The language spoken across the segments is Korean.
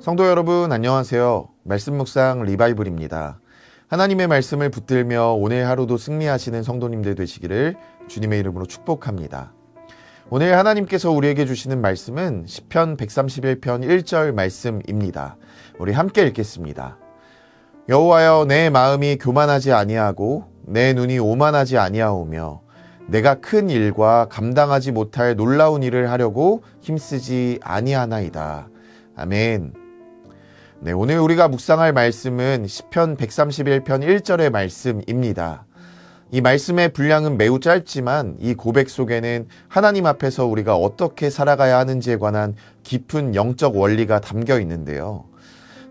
성도 여러분 안녕하세요. 말씀 묵상 리바이블입니다. 하나님의 말씀을 붙들며 오늘 하루도 승리하시는 성도님들 되시기를 주님의 이름으로 축복합니다. 오늘 하나님께서 우리에게 주시는 말씀은 시편 131편 1절 말씀입니다. 우리 함께 읽겠습니다. 여호와여, 내 마음이 교만하지 아니하고 내 눈이 오만하지 아니하오며 내가 큰 일과 감당하지 못할 놀라운 일을 하려고 힘쓰지 아니하나이다. 아멘. 네, 오늘 우리가 묵상할 말씀은 시편 131편 1절의 말씀입니다. 이 말씀의 분량은 매우 짧지만 이 고백 속에는 하나님 앞에서 우리가 어떻게 살아가야 하는지에 관한 깊은 영적 원리가 담겨 있는데요.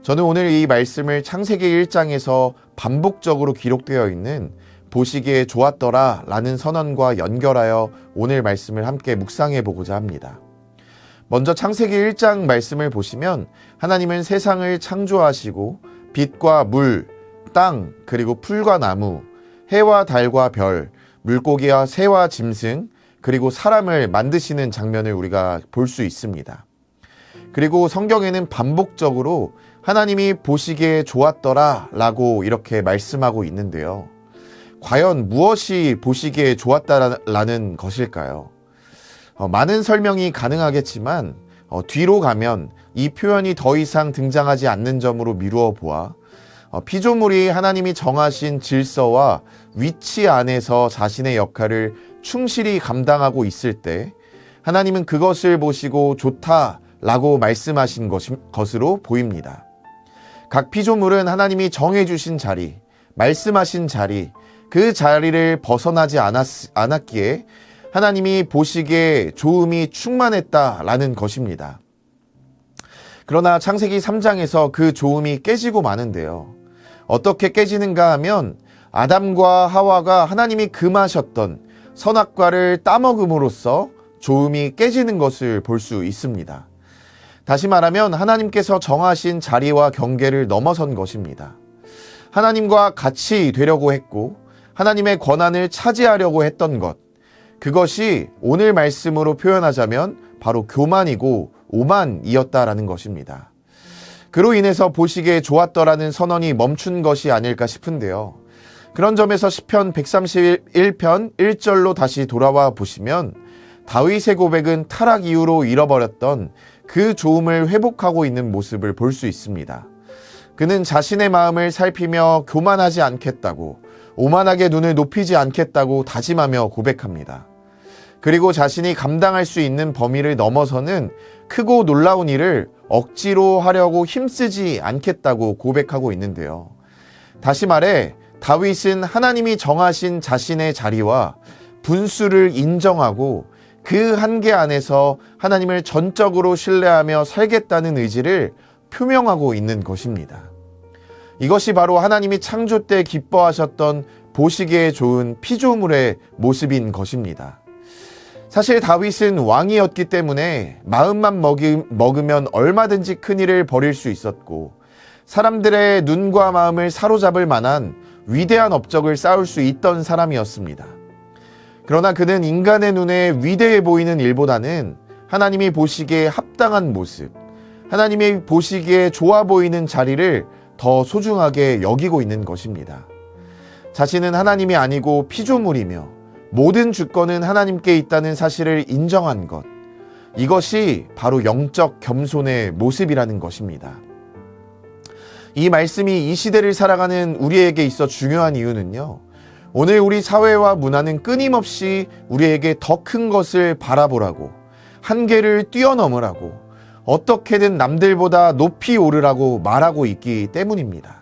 저는 오늘 이 말씀을 창세기 1장에서 반복적으로 기록되어 있는 보시기에 좋았더라 라는 선언과 연결하여 오늘 말씀을 함께 묵상해 보고자 합니다. 먼저 창세기 1장 말씀을 보시면 하나님은 세상을 창조하시고 빛과 물, 땅, 그리고 풀과 나무, 해와 달과 별, 물고기와 새와 짐승, 그리고 사람을 만드시는 장면을 우리가 볼 수 있습니다. 그리고 성경에는 반복적으로 하나님이 보시기에 좋았더라 라고 이렇게 말씀하고 있는데요. 과연 무엇이 보시기에 좋았다라는 것일까요? 많은 설명이 가능하겠지만 뒤로 가면 이 표현이 더 이상 등장하지 않는 점으로 미루어 보아 피조물이 하나님이 정하신 질서와 위치 안에서 자신의 역할을 충실히 감당하고 있을 때 하나님은 그것을 보시고 좋다라고 말씀하신 것으로 보입니다. 각 피조물은 하나님이 정해주신 자리, 말씀하신 자리, 그 자리를 벗어나지 않았기에 하나님이 보시기에 좋음이 충만했다라는 것입니다. 그러나 창세기 3장에서 그 좋음이 깨지고 마는데요. 어떻게 깨지는가 하면 아담과 하와가 하나님이 금하셨던 선악과를 따먹음으로써 좋음이 깨지는 것을 볼 수 있습니다. 다시 말하면 하나님께서 정하신 자리와 경계를 넘어선 것입니다. 하나님과 같이 되려고 했고 하나님의 권한을 차지하려고 했던 것, 그것이 오늘 말씀으로 표현하자면 바로 교만이고 오만이었다라는 것입니다. 그로 인해서 보시기에 좋았더라는 선언이 멈춘 것이 아닐까 싶은데요. 그런 점에서 시편 131편 1절로 다시 돌아와 보시면 다윗의 고백은 타락 이후로 잃어버렸던 그 좋음을 회복하고 있는 모습을 볼 수 있습니다. 그는 자신의 마음을 살피며 교만하지 않겠다고, 오만하게 눈을 높이지 않겠다고 다짐하며 고백합니다. 그리고 자신이 감당할 수 있는 범위를 넘어서는 크고 놀라운 일을 억지로 하려고 힘쓰지 않겠다고 고백하고 있는데요. 다시 말해 다윗은 하나님이 정하신 자신의 자리와 분수를 인정하고 그 한계 안에서 하나님을 전적으로 신뢰하며 살겠다는 의지를 표명하고 있는 것입니다. 이것이 바로 하나님이 창조 때 기뻐하셨던 보시기에 좋은 피조물의 모습인 것입니다. 사실 다윗은 왕이었기 때문에 마음만 먹으면 얼마든지 큰일을 벌일 수 있었고 사람들의 눈과 마음을 사로잡을 만한 위대한 업적을 쌓을 수 있던 사람이었습니다. 그러나 그는 인간의 눈에 위대해 보이는 일보다는 하나님이 보시기에 합당한 모습, 하나님이 보시기에 좋아 보이는 자리를 더 소중하게 여기고 있는 것입니다. 자신은 하나님이 아니고 피조물이며 모든 주권은 하나님께 있다는 사실을 인정한 것, 이것이 바로 영적 겸손의 모습이라는 것입니다. 이 말씀이 이 시대를 살아가는 우리에게 있어 중요한 이유는요, 오늘 우리 사회와 문화는 끊임없이 우리에게 더 큰 것을 바라보라고, 한계를 뛰어넘으라고, 어떻게든 남들보다 높이 오르라고 말하고 있기 때문입니다.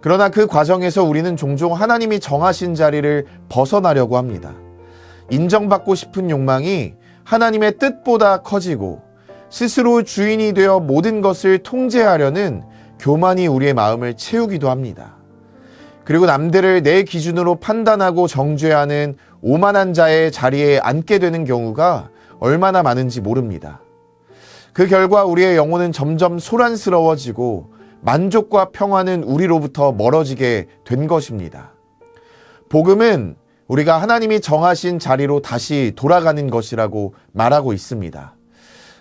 그러나 그 과정에서 우리는 종종 하나님이 정하신 자리를 벗어나려고 합니다. 인정받고 싶은 욕망이 하나님의 뜻보다 커지고 스스로 주인이 되어 모든 것을 통제하려는 교만이 우리의 마음을 채우기도 합니다. 그리고 남들을 내 기준으로 판단하고 정죄하는 오만한 자의 자리에 앉게 되는 경우가 얼마나 많은지 모릅니다. 그 결과 우리의 영혼은 점점 소란스러워지고 만족과 평화는 우리로부터 멀어지게 된 것입니다. 복음은 우리가 하나님이 정하신 자리로 다시 돌아가는 것이라고 말하고 있습니다.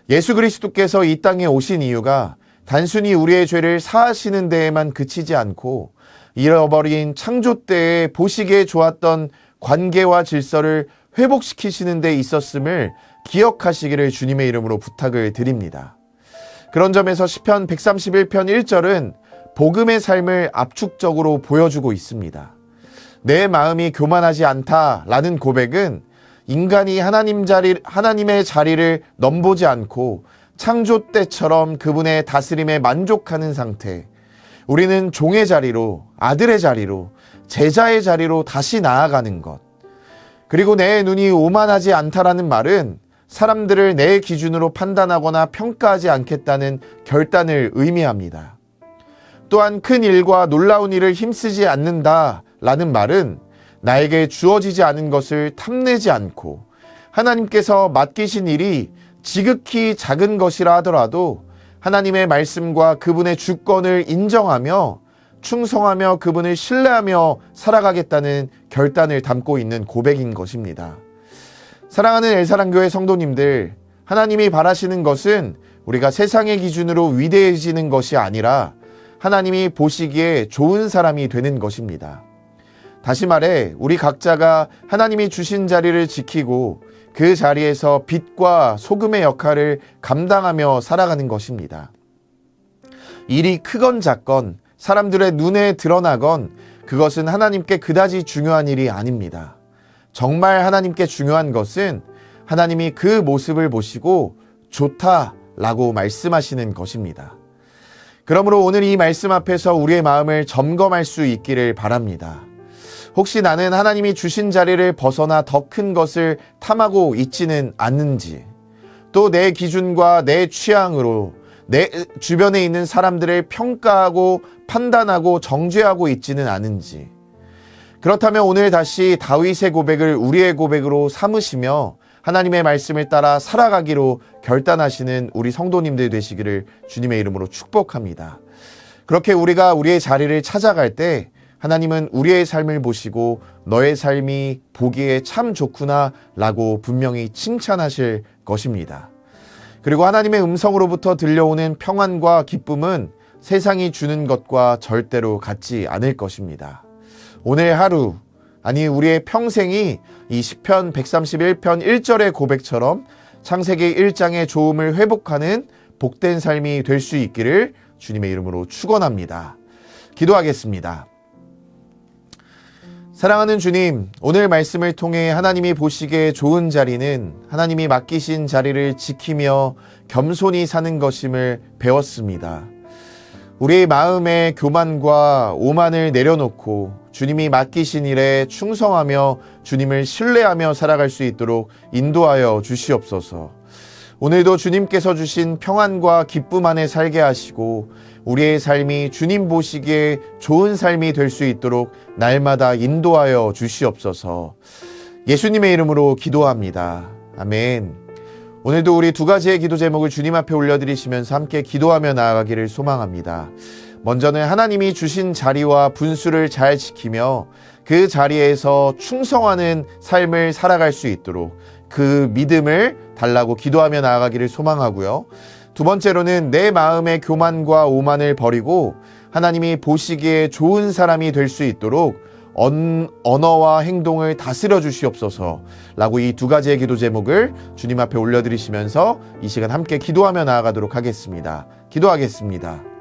예수 그리스도께서 이 땅에 오신 이유가 단순히 우리의 죄를 사하시는 데에만 그치지 않고 잃어버린 창조 때에 보시기에 좋았던 관계와 질서를 회복시키시는 데 있었음을 기억하시기를 주님의 이름으로 부탁을 드립니다. 그런 점에서 시편 131편 1절은 복음의 삶을 압축적으로 보여주고 있습니다. 내 마음이 교만하지 않다라는 고백은 인간이 하나님의 자리를 넘보지 않고 창조 때처럼 그분의 다스림에 만족하는 상태, 우리는 종의 자리로, 아들의 자리로, 제자의 자리로 다시 나아가는 것. 그리고 내 눈이 오만하지 않다라는 말은 사람들을 내 기준으로 판단하거나 평가하지 않겠다는 결단을 의미합니다. 또한 큰 일과 놀라운 일을 힘쓰지 않는다라는 말은 나에게 주어지지 않은 것을 탐내지 않고 하나님께서 맡기신 일이 지극히 작은 것이라 하더라도 하나님의 말씀과 그분의 주권을 인정하며 충성하며 그분을 신뢰하며 살아가겠다는 결단을 담고 있는 고백인 것입니다. 사랑하는 엘사랑교회 성도님들, 하나님이 바라시는 것은 우리가 세상의 기준으로 위대해지는 것이 아니라 하나님이 보시기에 좋은 사람이 되는 것입니다. 다시 말해 우리 각자가 하나님이 주신 자리를 지키고 그 자리에서 빛과 소금의 역할을 감당하며 살아가는 것입니다. 일이 크건 작건 사람들의 눈에 드러나건 그것은 하나님께 그다지 중요한 일이 아닙니다. 정말 하나님께 중요한 것은 하나님이 그 모습을 보시고 좋다라고 말씀하시는 것입니다. 그러므로 오늘 이 말씀 앞에서 우리의 마음을 점검할 수 있기를 바랍니다. 혹시 나는 하나님이 주신 자리를 벗어나 더 큰 것을 탐하고 있지는 않는지, 또 내 기준과 내 취향으로 내 주변에 있는 사람들을 평가하고 판단하고 정죄하고 있지는 않은지, 그렇다면 오늘 다시 다윗의 고백을 우리의 고백으로 삼으시며 하나님의 말씀을 따라 살아가기로 결단하시는 우리 성도님들 되시기를 주님의 이름으로 축복합니다. 그렇게 우리가 우리의 자리를 찾아갈 때 하나님은 우리의 삶을 보시고 너의 삶이 보기에 참 좋구나 라고 분명히 칭찬하실 것입니다. 그리고 하나님의 음성으로부터 들려오는 평안과 기쁨은 세상이 주는 것과 절대로 같지 않을 것입니다. 오늘 하루, 아니 우리의 평생이 이 시편 131편 1절의 고백처럼 창세기 1장의 좋음을 회복하는 복된 삶이 될 수 있기를 주님의 이름으로 축원합니다. 기도하겠습니다. 사랑하는 주님, 오늘 말씀을 통해 하나님이 보시기에 좋은 자리는 하나님이 맡기신 자리를 지키며 겸손히 사는 것임을 배웠습니다. 우리의 마음의 교만과 오만을 내려놓고 주님이 맡기신 일에 충성하며 주님을 신뢰하며 살아갈 수 있도록 인도하여 주시옵소서. 오늘도 주님께서 주신 평안과 기쁨 안에 살게 하시고 우리의 삶이 주님 보시기에 좋은 삶이 될 수 있도록 날마다 인도하여 주시옵소서. 예수님의 이름으로 기도합니다. 아멘. 오늘도 우리 두 가지의 기도 제목을 주님 앞에 올려드리시면서 함께 기도하며 나아가기를 소망합니다. 먼저는 하나님이 주신 자리와 분수를 잘 지키며 그 자리에서 충성하는 삶을 살아갈 수 있도록 그 믿음을 달라고 기도하며 나아가기를 소망하고요. 두 번째로는 내 마음의 교만과 오만을 버리고 하나님이 보시기에 좋은 사람이 될 수 있도록 언어와 행동을 다스려 주시옵소서 라고 이 두 가지의 기도 제목을 주님 앞에 올려드리시면서 이 시간 함께 기도하며 나아가도록 하겠습니다. 기도하겠습니다.